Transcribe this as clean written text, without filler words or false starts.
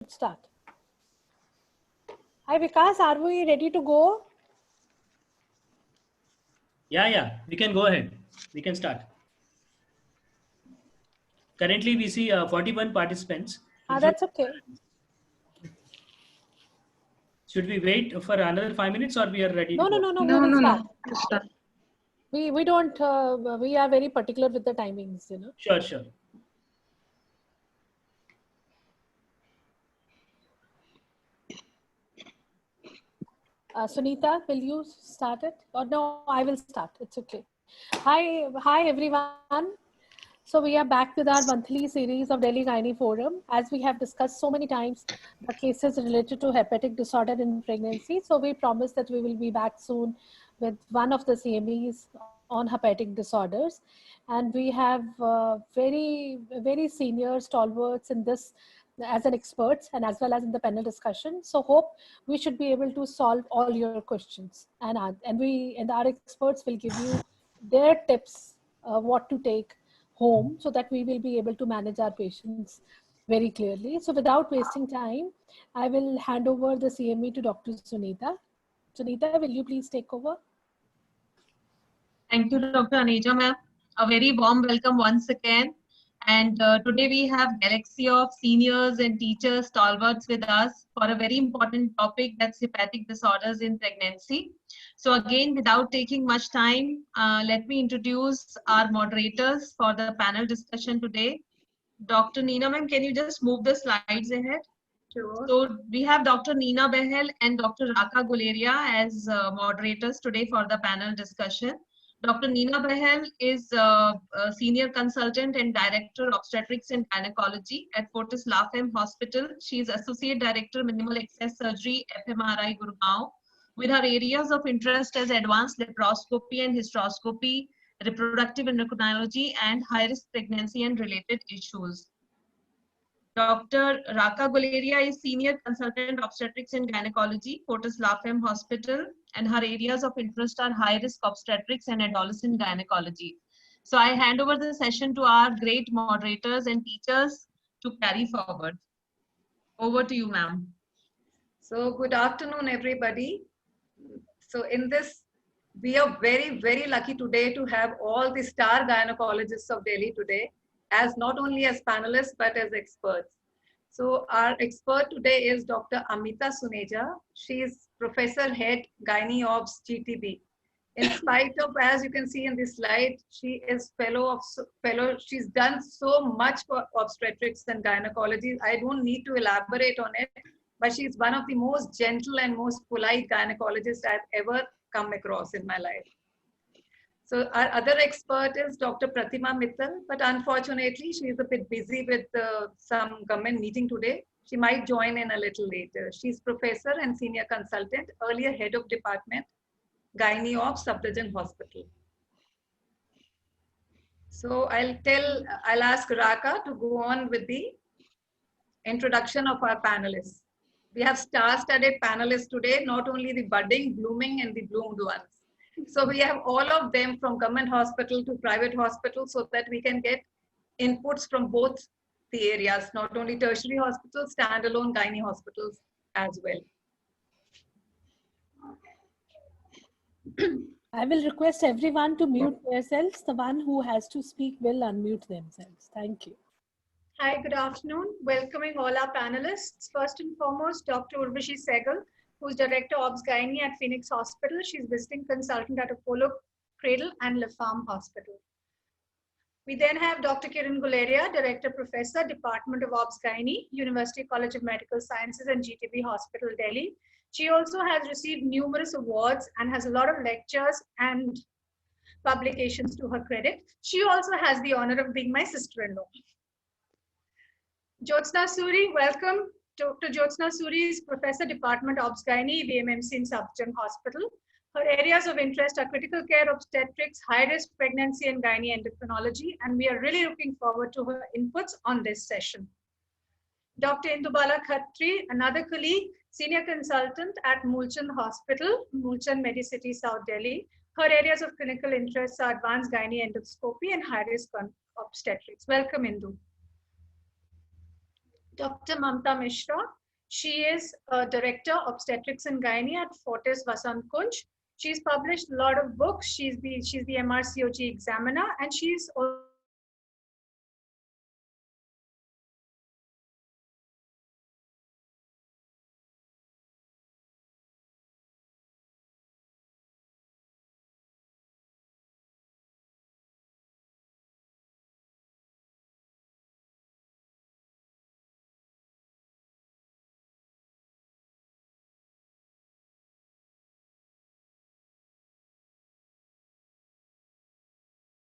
start. Hi Vikas, are we ready to go? Yeah, we can go ahead. We can start. Currently, we see 41 participants. That's okay. Should we wait for another 5 minutes or we are ready to go? No, we will start. We don't, we are very particular with the timings, you know. Sure. Sunita, will you start it? Or no, I will start. It's okay. Hi everyone. So we are back with our monthly series of Delhi Gynae Forum. As we have discussed so many times, the cases related to hepatic disorder in pregnancy. So we promise that we will be back soon with one of the CMEs on hepatic disorders. And we have very senior stalwarts in this as an experts and as well as in the panel discussion. So hope we should be able to solve all your questions, and our experts will give you their tips what to take home so that we will be able to manage our patients very clearly. So without wasting time, I will hand over the CME to Dr. Sunita. Sunita, will you please take over? Thank you, Dr. Aneja ma'am. A very warm welcome once again. And today we have galaxy of seniors and teachers, stalwarts with us for a very important topic, that's hepatic disorders in pregnancy. So again, without taking much time, let me introduce our moderators for the panel discussion today. Dr. Neena ma'am, can you just move the slides ahead? Sure. So we have Dr. Neena Behel and Dr. Raka Guleria as moderators today for the panel discussion. Dr. Neena Behel is a senior consultant and director of obstetrics and gynecology at Fortis Lafayette Hospital. She is associate director minimal access surgery FMRI Gurgaon, with her areas of interest as advanced laparoscopy and hysteroscopy, reproductive endocrinology, and high-risk pregnancy and related issues. Dr. Raka Guleria is Senior Consultant Obstetrics and Gynecology, Fortis Lafayette Hospital, and her areas of interest are high-risk obstetrics and adolescent gynecology. So I hand over the session to our great moderators and teachers to carry forward. Over to you, ma'am. So good afternoon, everybody. So in this, we are very lucky today to have all the star gynecologists of Delhi today, as not only as panelists, but as experts. So our expert today is Dr. Amita Suneja. She is Professor Head Gynae Obs GTB. In spite of, as you can see in this slide, she is she's done so much for obstetrics and gynecology. I don't need to elaborate on it, but she's one of the most gentle and most polite gynecologists I've ever come across in my life. So our other expert is Dr. Pratima Mittal, but unfortunately, she is a bit busy with some government meeting today. She might join in a little later. She's professor and senior consultant, earlier head of department, Gynae Obs, Safdarjung Hospital. So I'll ask Raka to go on with the introduction of our panelists. We have star-studded panelists today, not only the budding, blooming, and the bloomed ones. So we have all of them from government hospital to private hospital so that we can get inputs from both the areas, not only tertiary hospitals, standalone gynae hospitals as well. I will request everyone to mute themselves. The one who has to speak will unmute themselves. Thank you. Hi, good afternoon. Welcoming all our panelists. First and foremost, Dr. Urvashi Sehgal, who's Director Obs Gynae at Phoenix Hospital. She's visiting consultant at Apollo Cradle and La Femme Hospital. We then have Dr. Kiran Guleria, Director Professor, Department of Obs Gynae, University College of Medical Sciences and GTB Hospital, Delhi. She also has received numerous awards and has a lot of lectures and publications to her credit. She also has the honor of being my sister-in-law. Jyotsna Suri, welcome. Dr. Jyotsna Suri is Professor, Department of Obs Gynae, VMMC in Safdarjung Hospital. Her areas of interest are critical care obstetrics, high-risk pregnancy and gynae endocrinology, and we are really looking forward to her inputs on this session. Dr. Indubala Khatri, another colleague, Senior Consultant at Mulchand Hospital, Mulchand, Medicity, South Delhi. Her areas of clinical interest are advanced gynae endoscopy and high-risk obstetrics. Welcome, Indu. Dr. Mamta Mishra. She is a Director of Obstetrics and Gynae at Fortis Vasant Kunj. She's published a lot of books. She's the MRCOG examiner, and she's also